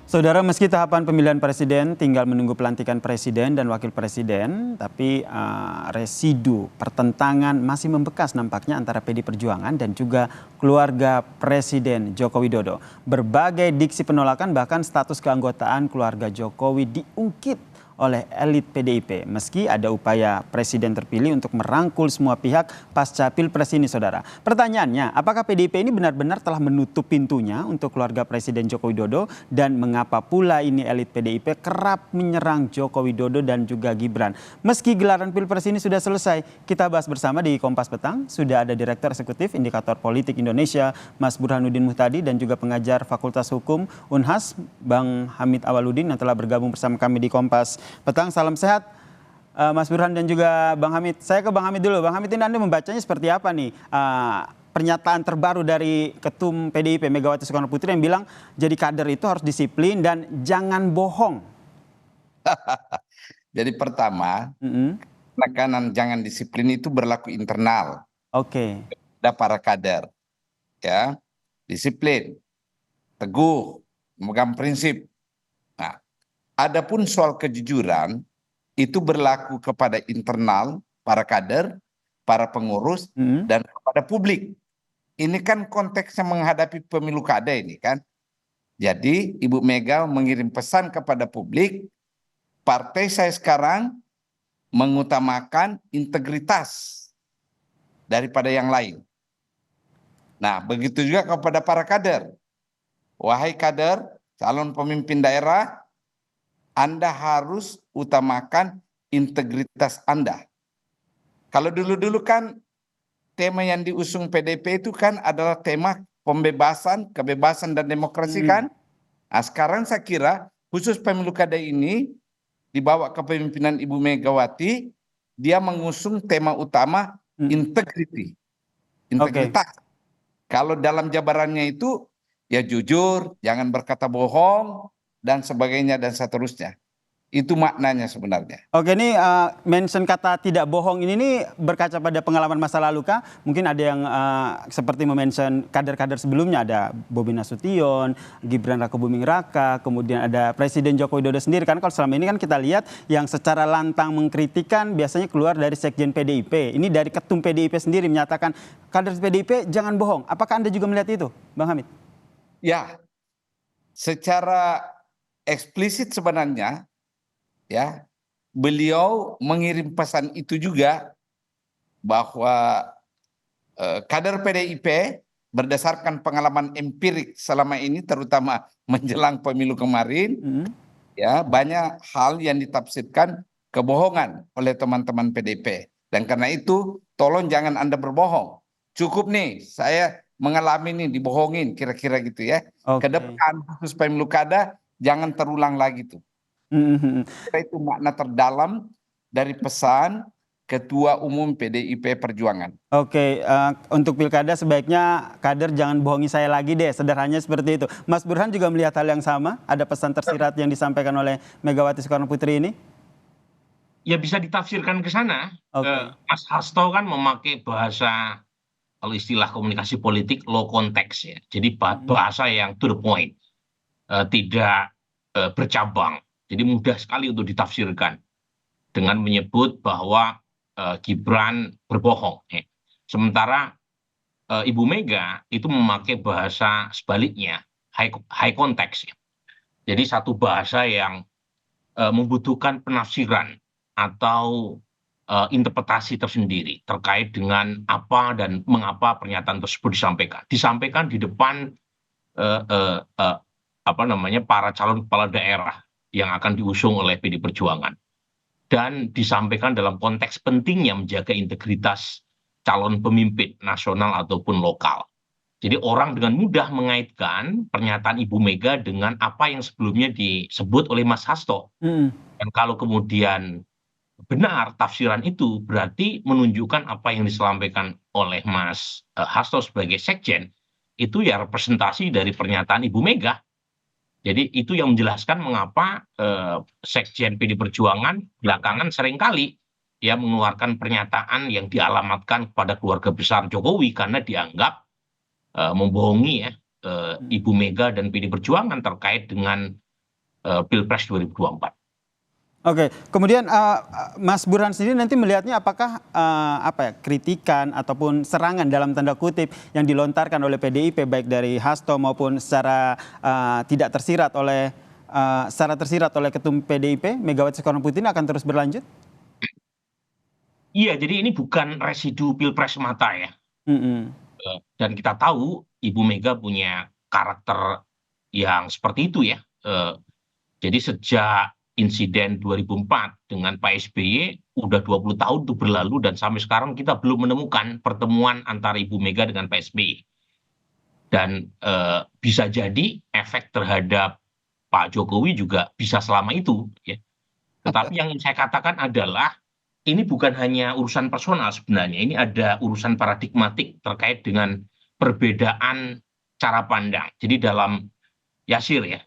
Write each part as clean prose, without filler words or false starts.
Saudara, meski tahapan pemilihan presiden tinggal menunggu pelantikan presiden dan wakil presiden, tapi residu pertentangan masih membekas nampaknya antara PD Perjuangan dan juga keluarga Presiden Joko Widodo. Berbagai diksi penolakan bahkan status keanggotaan keluarga Jokowi diungkit oleh elit PDIP. Meski ada upaya presiden terpilih untuk merangkul semua pihak pasca pilpres ini, saudara. Pertanyaannya, apakah PDIP ini benar-benar telah menutup pintunya untuk keluarga Presiden Joko Widodo, dan mengapa pula ini elit PDIP kerap menyerang Joko Widodo dan juga Gibran? Meski gelaran pilpres ini sudah selesai, kita bahas bersama di Kompas Petang. Sudah ada Direktur Eksekutif Indikator Politik Indonesia, Mas Burhanuddin Muhtadi, dan juga pengajar Fakultas Hukum Unhas, Bang Hamid Awaludin, yang telah bergabung bersama kami di Kompas Petang. Salam sehat Mas Burhan dan juga Bang Hamid. Saya ke Bang Hamid dulu. Bang Hamid, ini Anda membacanya seperti apa nih pernyataan terbaru dari Ketum PDIP Megawati Soekarno Putri yang bilang jadi kader itu harus disiplin dan jangan bohong? Jadi pertama, penekanan jangan disiplin itu berlaku internal. Oke. Ada para kader, ya, disiplin, teguh, memegang prinsip. Nah, adapun soal kejujuran itu berlaku kepada internal para kader, para pengurus, dan kepada publik. Ini kan konteksnya menghadapi pemilu kada ini kan. Jadi Ibu Mega mengirim pesan kepada publik, partai saya sekarang mengutamakan integritas daripada yang lain. Nah, begitu juga kepada para kader. Wahai kader, calon pemimpin daerah, Anda harus utamakan integritas Anda. Kalau dulu-dulu kan tema yang diusung PDIP itu kan adalah tema pembebasan, kebebasan dan demokrasi kan. Nah, sekarang saya kira khusus pemilu kada ini dibawa kepemimpinan Ibu Megawati, dia mengusung tema utama integritas. Kalau dalam jabarannya itu ya jujur, jangan berkata bohong, dan sebagainya dan seterusnya. Itu maknanya sebenarnya. Oke, ini mention kata tidak bohong ini nih berkaca pada pengalaman masa lalu kah? Mungkin ada yang seperti memention kader-kader sebelumnya, ada Bobi Nasution, Gibran Rakebuming Raka, kemudian ada Presiden Joko Widodo sendiri kan. Kalau selama ini kan kita lihat yang secara lantang mengkritikan biasanya keluar dari Sekjen PDIP. Ini dari Ketum PDIP sendiri menyatakan kader PDIP jangan bohong. Apakah Anda juga melihat itu, Bang Hamid? Ya, secara eksplisit sebenarnya ya, beliau mengirim pesan itu juga bahwa kader PDIP berdasarkan pengalaman empirik selama ini, terutama menjelang pemilu kemarin, ya, banyak hal yang ditafsirkan kebohongan oleh teman-teman PDIP. Dan karena itu tolong jangan Anda berbohong. Cukup nih saya mengalami nih dibohongin, kira-kira gitu ya. Ke depan khusus pemilu kada jangan terulang lagi tuh. Itu makna terdalam dari pesan Ketua Umum PDIP Perjuangan. Oke, untuk pilkada sebaiknya kader jangan bohongi saya lagi deh, sederhananya seperti itu. Mas Burhan juga melihat hal yang sama? Ada pesan tersirat yang disampaikan oleh Megawati Soekarno Putri ini? Ya bisa ditafsirkan ke sana. Mas Hasto kan memakai bahasa, kalau istilah komunikasi politik, low context ya. Jadi bahasa yang to the point, tidak bercabang. Jadi mudah sekali untuk ditafsirkan dengan menyebut bahwa Gibran berbohong. Sementara Ibu Mega itu memakai bahasa sebaliknya, high context. Jadi satu bahasa yang membutuhkan penafsiran atau interpretasi tersendiri terkait dengan apa dan mengapa pernyataan tersebut disampaikan. Disampaikan di depan para calon kepala daerah yang akan diusung oleh PD Perjuangan, dan disampaikan dalam konteks pentingnya menjaga integritas calon pemimpin nasional ataupun lokal. Jadi orang dengan mudah mengaitkan pernyataan Ibu Mega dengan apa yang sebelumnya disebut oleh Mas Hasto. Dan kalau kemudian benar tafsiran itu, berarti menunjukkan apa yang disampaikan oleh Mas Hasto sebagai sekjen itu ya representasi dari pernyataan Ibu Mega. Jadi itu yang menjelaskan mengapa Sekjen PD Perjuangan belakangan seringkali ya mengeluarkan pernyataan yang dialamatkan kepada keluarga besar Jokowi karena dianggap membohongi ya Ibu Mega dan PD Perjuangan terkait dengan Pilpres 2024. Oke, kemudian Mas Burhan sendiri nanti melihatnya apakah kritikan ataupun serangan dalam tanda kutip yang dilontarkan oleh PDIP baik dari Hasto maupun secara tidak tersirat oleh Ketum PDIP Megawati Soekarno Putri akan terus berlanjut? Iya, jadi ini bukan residu Pilpres semata ya. Dan kita tahu Ibu Mega punya karakter yang seperti itu ya. Jadi sejak insiden 2004 dengan Pak SBY udah 20 tahun tuh berlalu dan sampai sekarang kita belum menemukan pertemuan antara Ibu Mega dengan Pak SBY. Dan bisa jadi efek terhadap Pak Jokowi juga bisa selama itu ya. Tetapi yang ingin saya katakan adalah ini bukan hanya urusan personal sebenarnya, ini ada urusan paradigmatik terkait dengan perbedaan cara pandang. Jadi dalam Yasir ya,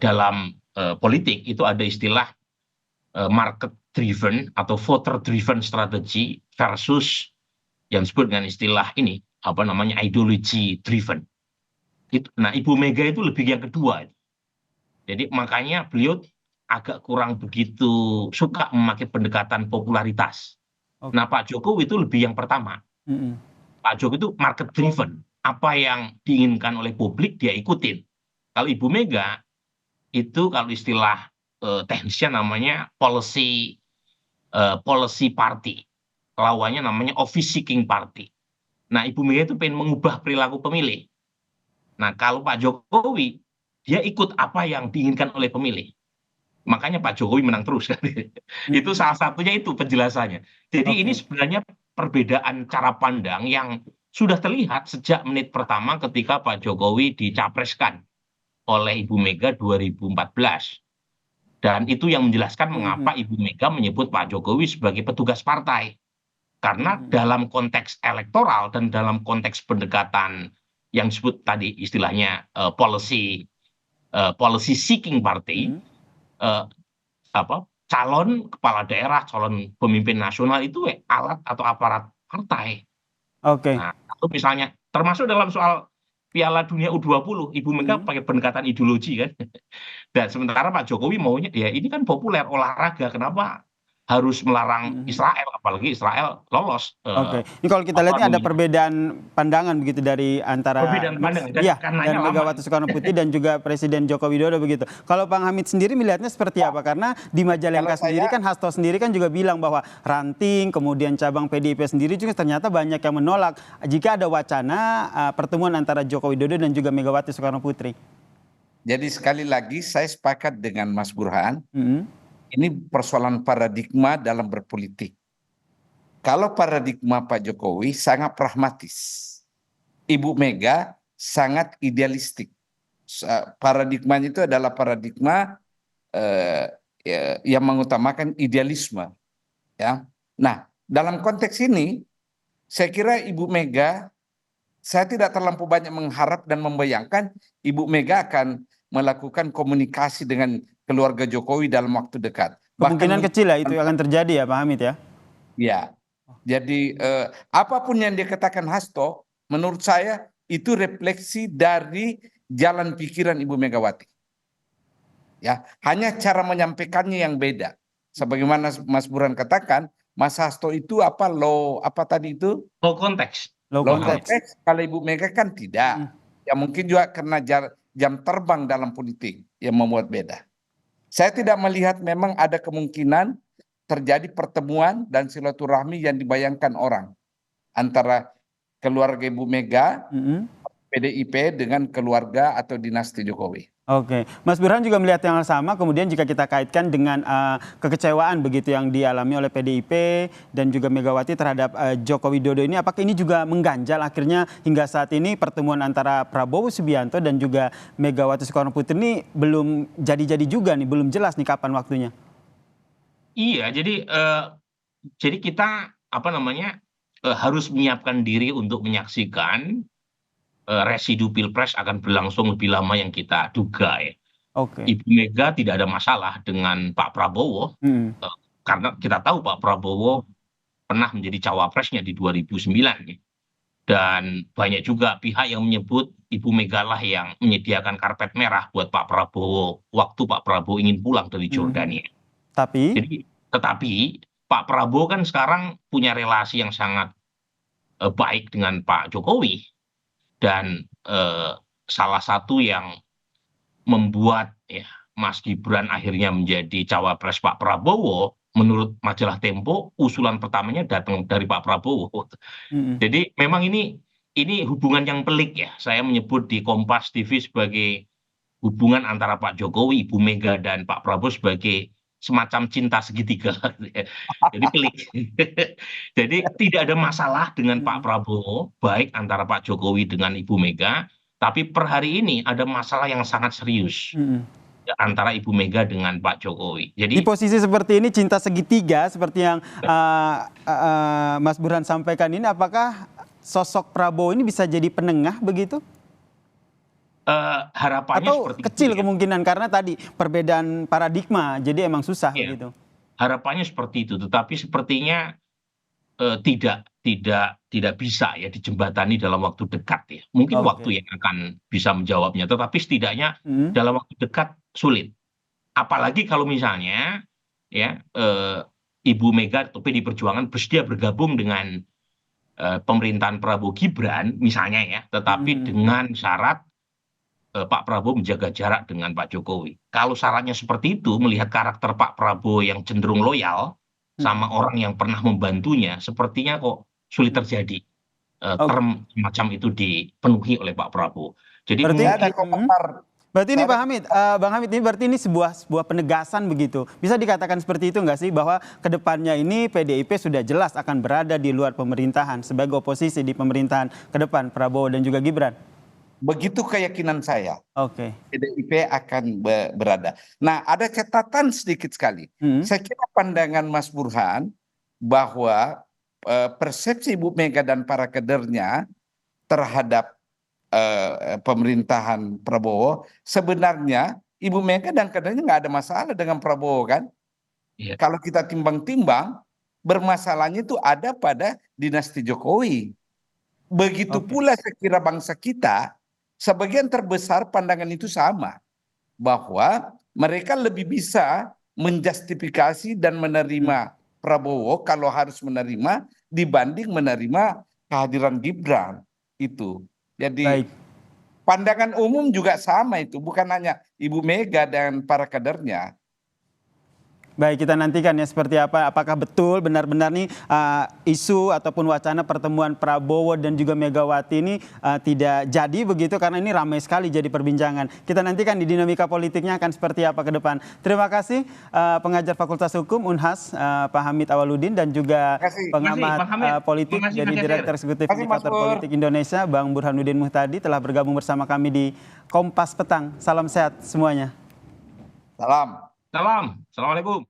dalam politik itu ada istilah market driven atau voter driven strategy versus yang disebut dengan istilah ini ideology driven. Nah, Ibu Mega itu lebih yang kedua. Jadi makanya beliau agak kurang begitu suka memakai pendekatan popularitas. Nah, Pak Jokowi itu lebih yang pertama. Pak Jokowi itu market driven. Apa yang diinginkan oleh publik dia ikutin. Kalau Ibu Mega itu kalau istilah teknisnya namanya policy party. Lawannya namanya office seeking party. Nah, Ibu Mega itu pengen mengubah perilaku pemilih. Nah, kalau Pak Jokowi dia ikut apa yang diinginkan oleh pemilih. Makanya Pak Jokowi menang terus kan. Itu salah satunya itu penjelasannya. Jadi ini sebenarnya perbedaan cara pandang yang sudah terlihat sejak menit pertama ketika Pak Jokowi dicapreskan oleh Ibu Mega 2014. Dan itu yang menjelaskan mengapa Ibu Mega menyebut Pak Jokowi sebagai petugas partai. Karena dalam konteks elektoral dan dalam konteks pendekatan yang disebut tadi istilahnya policy seeking party, calon kepala daerah, calon pemimpin nasional itu alat atau aparat partai. Nah, kalau misalnya termasuk dalam soal Piala Dunia U20, Ibu Mega pakai pendekatan ideologi kan. Dan sementara Pak Jokowi maunya ya ini kan populer olahraga, kenapa harus melarang Israel, apalagi Israel lolos. Ini kalau kita lihat ada perbedaan pandangan begitu dari antara dan Megawati Soekarno Putri dan juga Presiden Joko Widodo begitu. Kalau Bang Hamid sendiri melihatnya seperti apa? Karena di Majalengka sendiri kan Hasto sendiri kan juga bilang bahwa ranting, kemudian cabang PDIP sendiri juga ternyata banyak yang menolak jika ada wacana pertemuan antara Joko Widodo dan juga Megawati Soekarno Putri. Jadi sekali lagi saya sepakat dengan Mas Burhan. Ini persoalan paradigma dalam berpolitik. Kalau paradigma Pak Jokowi sangat pragmatis, Ibu Mega sangat idealistik. Paradigmanya itu adalah paradigma yang mengutamakan idealisme. Ya. Nah, dalam konteks ini, saya kira Ibu Mega, saya tidak terlampau banyak mengharap dan membayangkan Ibu Mega akan melakukan komunikasi dengan keluarga Jokowi dalam waktu dekat. Kemungkinan kecil ya itu akan terjadi ya Pak Hamid ya? Ya, jadi apapun yang dikatakan Hasto, menurut saya itu refleksi dari jalan pikiran Ibu Megawati. Ya, hanya cara menyampaikannya yang beda. Sebagaimana Mas Burhan katakan, Mas Hasto itu low konteks. Low konteks. Kalau Ibu Mega kan tidak. Ya mungkin juga karena jam terbang dalam politik yang membuat beda. Saya tidak melihat memang ada kemungkinan terjadi pertemuan dan silaturahmi yang dibayangkan orang antara keluarga Ibu Mega, PDIP dengan keluarga atau dinasti Jokowi. Mas Burhan juga melihat yang sama, kemudian jika kita kaitkan dengan kekecewaan begitu yang dialami oleh PDIP dan juga Megawati terhadap Joko Widodo ini, apakah ini juga mengganjal akhirnya hingga saat ini pertemuan antara Prabowo Subianto dan juga Megawati Soekarno Putri ini belum jadi-jadi juga nih, belum jelas nih kapan waktunya? Iya, jadi kita harus menyiapkan diri untuk menyaksikan residu Pilpres akan berlangsung lebih lama yang kita duga ya. Ibu Mega tidak ada masalah dengan Pak Prabowo karena kita tahu Pak Prabowo pernah menjadi cawapresnya di 2009 ya. Dan banyak juga pihak yang menyebut Ibu Mega lah yang menyediakan karpet merah buat Pak Prabowo waktu Pak Prabowo ingin pulang dari Jordania. Tapi Tetapi Pak Prabowo kan sekarang punya relasi yang sangat baik dengan Pak Jokowi, dan salah satu yang membuat ya Mas Gibran akhirnya menjadi cawapres Pak Prabowo, menurut majalah Tempo usulan pertamanya datang dari Pak Prabowo. Jadi memang ini hubungan yang pelik ya. Saya menyebut di Kompas TV sebagai hubungan antara Pak Jokowi, Ibu Mega, dan Pak Prabowo sebagai semacam cinta segitiga. Jadi pelik. Jadi tidak ada masalah dengan Pak Prabowo, baik antara Pak Jokowi dengan Ibu Mega, tapi per hari ini ada masalah yang sangat serius antara Ibu Mega dengan Pak Jokowi. di Jadi posisi seperti ini, cinta segitiga seperti yang Mas Burhan sampaikan ini, apakah sosok Prabowo ini bisa jadi penengah begitu? harapannya Atau seperti kecil itu ya. kemungkinan karena tadi perbedaan paradigma, jadi emang susah Iya. begitu. Harapannya seperti itu, tetapi sepertinya tidak bisa ya dijembatani dalam waktu dekat ya. Mungkin Oke. waktu yang akan bisa menjawabnya, tetapi setidaknya Hmm. dalam waktu dekat sulit. Apalagi kalau misalnya ya Ibu Mega atau PD Perjuangan bersedia bergabung dengan pemerintahan Prabowo Gibran misalnya ya, tetapi dengan syarat Pak Prabowo menjaga jarak dengan Pak Jokowi. Kalau syaratnya seperti itu, melihat karakter Pak Prabowo yang cenderung loyal sama orang yang pernah membantunya, sepertinya kok sulit terjadi term semacam itu dipenuhi oleh Pak Prabowo. Jadi Berarti Saya ada mungkin komentar. Berarti ini Saya Pak Hamid, Bang Hamid, ini berarti ini sebuah penegasan begitu. Bisa dikatakan seperti itu nggak sih, bahwa kedepannya ini PDIP sudah jelas akan berada di luar pemerintahan sebagai oposisi di pemerintahan ke depan Prabowo dan juga Gibran? Begitu keyakinan saya. Oke. PDIP akan berada. Nah, ada catatan sedikit sekali. Saya kira pandangan Mas Burhan bahwa persepsi Ibu Mega dan para kadernya terhadap pemerintahan Prabowo, sebenarnya Ibu Mega dan kadernya nggak ada masalah dengan Prabowo kan? Iya. Kalau kita timbang-timbang, bermasalahnya itu ada pada dinasti Jokowi. Begitu pula saya kira bangsa kita, sebagian terbesar pandangan itu sama, bahwa mereka lebih bisa menjustifikasi dan menerima Prabowo kalau harus menerima dibanding menerima kehadiran Gibran itu. Jadi Baik. pandangan umum juga sama itu, bukan hanya Ibu Mega dan para kadernya. Baik, kita nantikan ya seperti apa. Apakah betul benar-benar nih isu ataupun wacana pertemuan Prabowo dan juga Megawati ini tidak jadi begitu, karena ini ramai sekali jadi perbincangan. Kita nantikan di dinamika politiknya akan seperti apa ke depan. Terima kasih pengajar Fakultas Hukum Unhas Pak Hamid Awaludin, dan juga pengamat Bang Hamid. politik Terima kasih, dari Mas Direktur Eksekutif Terima kasih, Mas Indikator Pur. Politik Indonesia, Bang Burhanuddin Muhtadi, telah bergabung bersama kami di Kompas Petang. Salam sehat semuanya. Salam. Assalamualaikum.